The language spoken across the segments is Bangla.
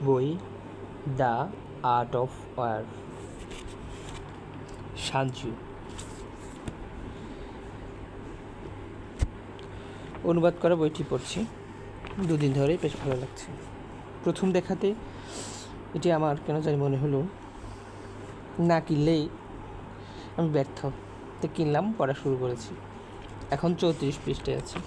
বই দ্য আর্ট অফ ওয়ার, সানচু। অনুবাদ করা বইটি পড়ছি, দুদিন ধরে বেশ ভালো লাগছে। প্রথম দেখাতে এটি আমার কেন জানি মনে হলো না কিনলেই আমি ব্যর্থ, তো কিনলাম, পড়া শুরু করেছি। এখন 34 পৃষ্ঠায় আছে।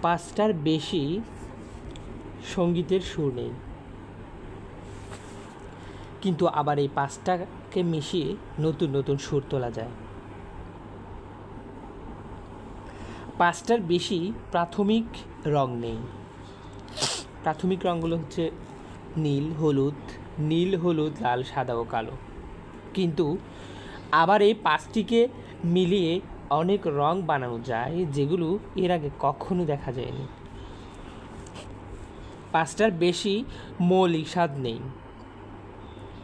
পাঁচটার বেশি সঙ্গীতের সুর নেই, কিন্তু আবার এই পাঁচটাকে মিশিয়ে নতুন নতুন সুর তোলা যায়। পাঁচটার বেশি প্রাথমিক রং নেই। প্রাথমিক রঙগুলো হচ্ছে নীল, হলুদ, লাল, সাদা ও কালো। কিন্তু আবার এই পাঁচটিকে মিলিয়ে অনেক রং বানানো যায়, যেগুলো এর আগে কখনো দেখা যায়নি। পাঁচটার বেশি মৌলিক স্বাদ নেই।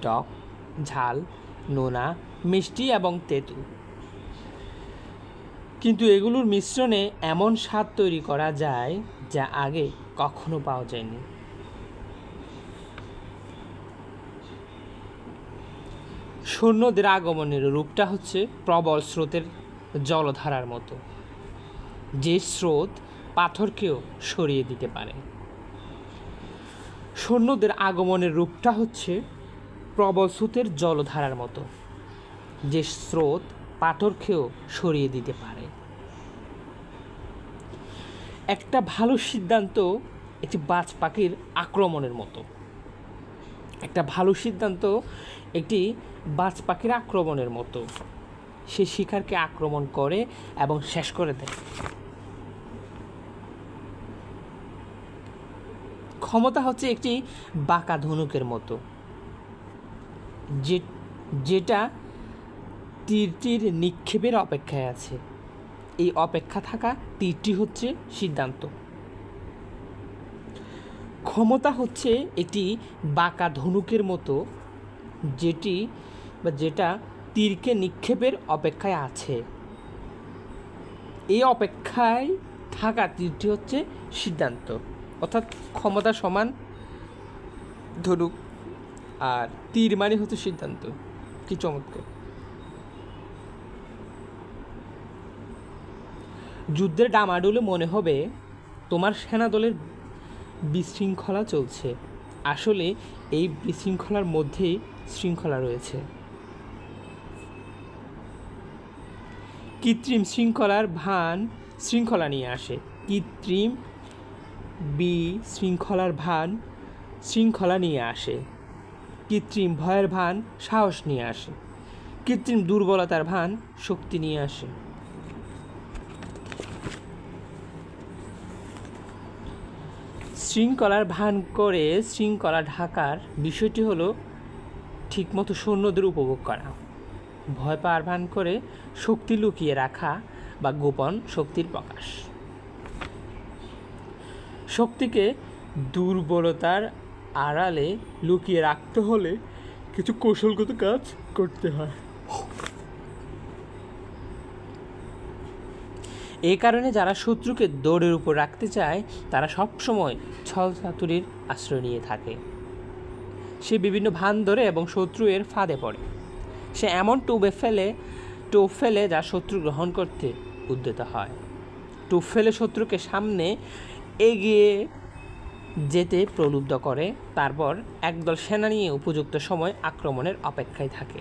টক, ঝাল, নোনা, মিষ্টি এবং তেঁতু। কিন্তু এগুলোর মিশ্রণে এমন স্বাদ তৈরি করা যায় যা আগে কখনো পাওয়া যায়নি। সৈন্যদের আগমনের রূপটা হচ্ছে প্রবল স্রোতের জলধারার মতো, যে স্রোত পাথরকেও সরিয়ে দিতে পারে। সৈন্যদের আগমনের রূপটা হচ্ছে প্রবল স্রোতের জলধারার মতো, যে স্রোত পাথরকেও সরিয়ে দিতে পারে। একটা ভালো সিদ্ধান্ত একটি বাজ পাখির আক্রমণের মতো। একটা ভালো সিদ্ধান্ত একটি বাজ পাখির আক্রমণের মতো। সে শিকারকে আক্রমণ করে এবং শেষ করে দেয়। ক্ষমতা হচ্ছে একটি বাঁকা ধনুকের মতো, যেটা তীরটির নিক্ষেপের অপেক্ষায় আছে। এই অপেক্ষা থাকা তীরটি হচ্ছে সিদ্ধান্ত। ক্ষমতা হচ্ছে একটি বাঁকা ধনুকের মতো, যেটা তীরকে নিক্ষেপের অপেক্ষায় আছে। এই অপেক্ষায় থাকা তীরটি হচ্ছে সিদ্ধান্ত। অর্থাৎ ক্ষমতা সমান ধনুক, আর তীর মানে হচ্ছে সিদ্ধান্ত। কি চমৎকার! যুদ্ধের ডামাডোলে মনে হবে তোমার সেনাদলের বিশৃঙ্খলা চলছে। আসলে এই বিশৃঙ্খলার মধ্যেই শৃঙ্খলা রয়েছে। কৃত্রিম শৃঙ্খলার ভান শৃঙ্খলা নিয়ে আসে। কৃত্রিম বিশৃঙ্খলার ভান শৃঙ্খলা নিয়ে আসে। কৃত্রিম ভয়ের ভান সাহস নিয়ে আসে। কৃত্রিম দুর্বলতার ভান শক্তি নিয়ে আসে। শৃঙ্খলার ভান করে শৃঙ্খলা ঢাকার বিষয়টি হলো ঠিকমতো সৈন্যদের উপভোগ করা। ভয় পাওয়ার ভান করে শক্তি লুকিয়ে রাখা বা গোপন শক্তির প্রকাশ। শক্তিকে দুর্বলতার আড়ালে লুকিয়ে রাখতে হলে কিছু কৌশলগত কাজ করতে হয়। এই কারণে যারা শত্রুকে দৌড়ের উপর রাখতে চায় তারা সবসময় ছল চাতুরির আশ্রয় নিয়ে থাকে। সে বিভিন্ন ভান ধরে এবং শত্রু এর ফাঁদে পড়ে। সে এমন টোপ ফেলে যা শত্রু গ্রহণ করতে উদ্যত হয়। টোপ ফেলে শত্রুকে সামনে এগিয়ে যেতে প্রলুব্ধ করে। তারপর একদল সেনা নিয়ে উপযুক্ত সময় আক্রমণের অপেক্ষায় থাকে।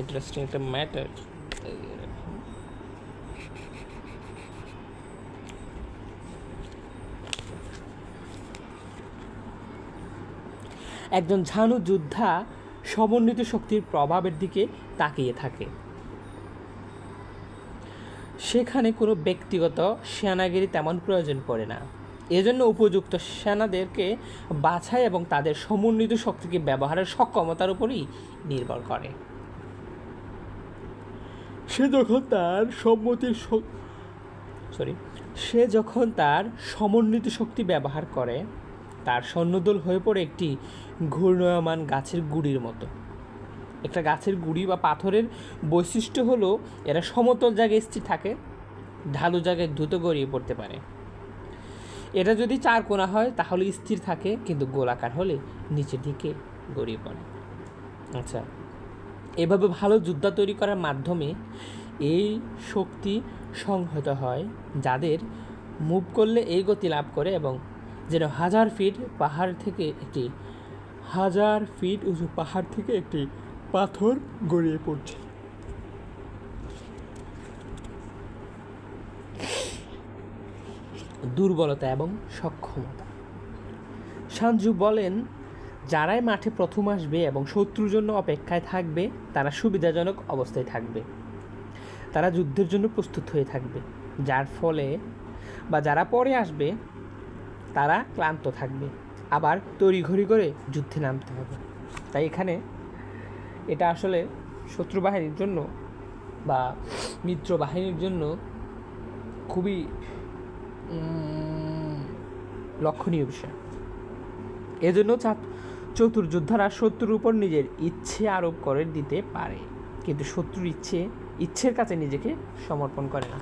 ইন্টারেস্টিং একটা ম্যাটার। একজন ঝানু যোদ্ধা সমন্বিত শক্তির প্রভাবের দিকে তাকিয়ে থাকে। সেখানে কোনো ব্যক্তিগত সেনাগিরি তেমন প্রয়োজন পড়ে না। এজন্য উপযুক্ত সেনাদেরকে বাছাই এবং তাদের সমন্বিত শক্তিকে ব্যবহারের সক্ষমতার উপরই নির্ভর করে। সে যখন তার সমন্বিত শক্তি ব্যবহার করে, তার সৈন্যদল হয়ে পড়ে একটি ঘূর্ণায়মান গাছের গুড়ির মতো। একটা গাছের গুঁড়ি বা পাথরের বৈশিষ্ট্য হলো এরা সমতল জায়গায় স্থির থাকে, ঢালু জায়গায় দ্রুত গড়িয়ে পড়তে পারে। এটা যদি চার কোণা হয় তাহলে স্থির থাকে, কিন্তু গোলাকার হলে নিচের দিকে গড়িয়ে পড়ে। আচ্ছা, এভাবে ভালো যোদ্ধা তৈরি করার মাধ্যমে এই শক্তি সংহত হয়, যাদের মুভ করলে এই গতি লাভ করে, এবং যেন 1000 ফিট পাহাড় থেকে উঁচু পাহাড় থেকে একটি পাথর গড়িয়ে পড়ছে। দুর্বলতা এবং সক্ষমতা। সানজু বলেন, যারাই মাঠে প্রথম আসবে এবং শত্রুর জন্য অপেক্ষায় থাকবে তারা সুবিধাজনক অবস্থায় থাকবে, তারা যুদ্ধের জন্য প্রস্তুত হয়ে থাকবে, যার ফলে বা যারা পরে আসবে তারা ক্লান্ত থাকবে, আবার তড়িঘড়ি করে যুদ্ধে নামতে হবে। তাই এখানে এটা আসলে শত্রু বাহিনীর জন্য বা মিত্র বাহিনীর জন্য খুবই লক্ষণীয় বিষয়। এজন্য চতুর যোদ্ধারা শত্রুর উপর নিজের ইচ্ছে আরোপ করে দিতে পারে, কিন্তু শত্রুর ইচ্ছের কাছে নিজেকে সমর্পণ করে না।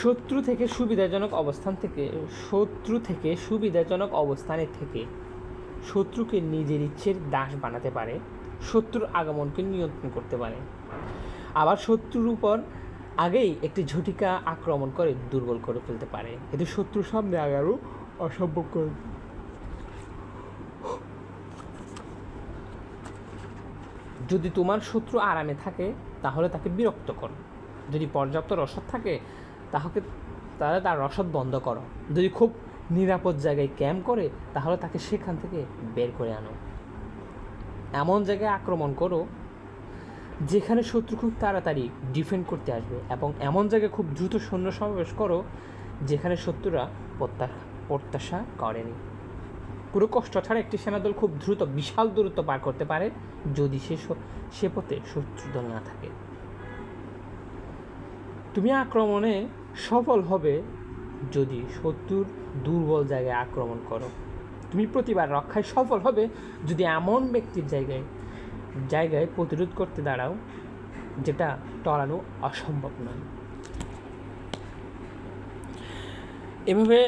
শত্রু থেকে সুবিধাজনক অবস্থানে থেকে শত্রুকে নিজের ইচ্ছের দাস বানাতে পারে, শত্রুর আগমনকে নিয়ন্ত্রণ করতে পারে, আবার শত্রুর উপর আগেই একটি ঝটিকা আক্রমণ করে দুর্বল করে ফেলতে পারে। এতে শত্রুর সামনে আরও অসম্ভব করে। যদি তোমার শত্রু আরামে থাকে তাহলে তাকে বিরক্ত করো, যদি পর্যাপ্ত রসদ থাকে তাহলে তার রসদ বন্ধ করো, যদি খুব নিরাপদ জায়গায় ক্যাম্প করে তাহলে তাকে সেখান থেকে বের করে আনো। এমন জায়গায় আক্রমণ করো যেখানে শত্রু খুব তাড়াতাড়ি ডিফেন্ড করতে আসবে, এবং এমন জায়গায় খুব দ্রুত সৈন্য সমাবেশ করো যেখানে শত্রুরা প্রত্যাশা করেনি। পুরো কষ্ট ছাড়া একটি সেনাদল খুব দ্রুত বিশাল দূরত্ব পার করতে পারে যদি সে পথে শত্রুদল না থাকে। তুমি আক্রমণে সফল হবে যদি শত্রুর দুর্বল জায়গায় আক্রমণ করো। তুমি প্রতিবার রক্ষায় সফল হবে যদি এমন ব্যক্তির জায়গায় প্রতিরোধ করতে দাঁড়াও যেটা টলানো অসম্ভব নয়। এভাবে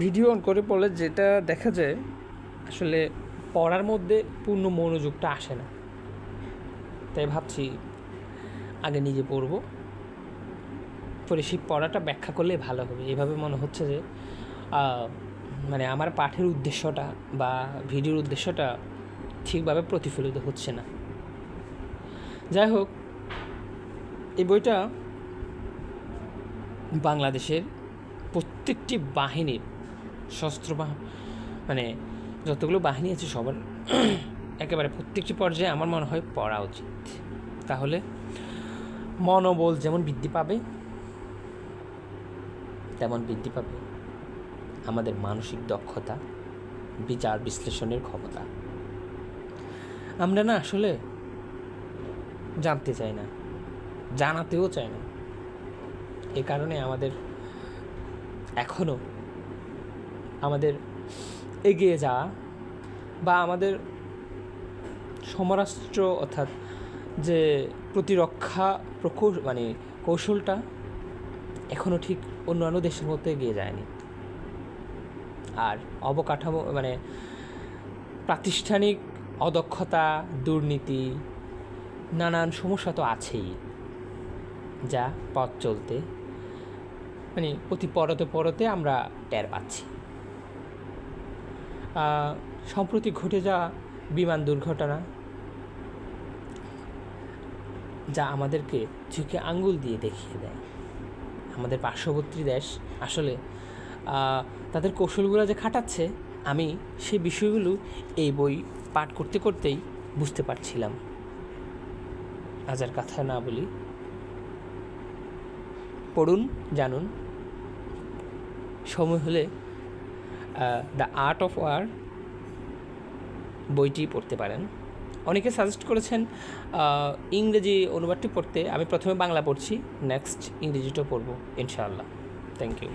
ভিডিও অন করে পড়লে যেটা দেখা যায়, আসলে পড়ার মধ্যে পূর্ণ মনোযোগটা আসে না। তাই ভাবছি আগে নিজে পড়ব, পরে সেই পড়াটা ব্যাখ্যা করলে ভালো হবে। এভাবে মনে হচ্ছে যে মানে আমার পাঠের উদ্দেশ্যটা বা ভিডিওর উদ্দেশ্যটা ঠিকভাবে প্রতিফলিত হচ্ছে না। যাই হোক, এই বইটা বাংলাদেশের প্রত্যেকটি বাহিনীর মানে যতগুলো বাহিনী আছে সবার একেবারে প্রত্যেকটি পর্যায়ে আমার মনে হয় পড়া উচিত। তাহলে মনোবল যেমন বৃদ্ধি পাবে, তেমন বৃদ্ধি পাবে আমাদের মানসিক দক্ষতা, বিচার বিশ্লেষণের ক্ষমতা। আমরা না আসলে জানতে চাই না, জানাতেও চাই না। এ কারণে এখনও আমাদের এগিয়ে যাওয়া বা আমাদের সমরাস্ত্র অর্থাৎ যে প্রতিরক্ষা কৌশলটা এখনও ঠিক অন্যান্য দেশের মতো এগিয়ে যায়নি। আর অবকাঠামো প্রাতিষ্ঠানিক অদক্ষতা, দুর্নীতি, নানান সমস্যা তো আছেই, যা পথ চলতে প্রতি পরতে আমরা টের পাচ্ছি। সম্প্রতি ঘটে যাওয়া বিমান দুর্ঘটনা, যা আমাদেরকে চোখে আঙ্গুল দিয়ে দেখিয়ে দেয় আমাদের পার্শ্ববর্তী দেশ আসলে তাদের কৌশলগুলো যে খাটাচ্ছে, আমি সেই বিষয়গুলো এই বই পাঠ করতে করতেই বুঝতে পারছিলাম। আজ আর কথা না বলি, পড়ুন, জানুন। সময় হলে দ্য আর্ট অফ ওয়ার বইটি পড়তে পারেন। অনেকে সাজেস্ট করেছেন ইংরেজি অনুবাদটি পড়তে। আমি প্রথমে বাংলা পড়ছি, নেক্সট ইংরেজিটাও পড়ব ইনশাআল্লাহ। Thank you.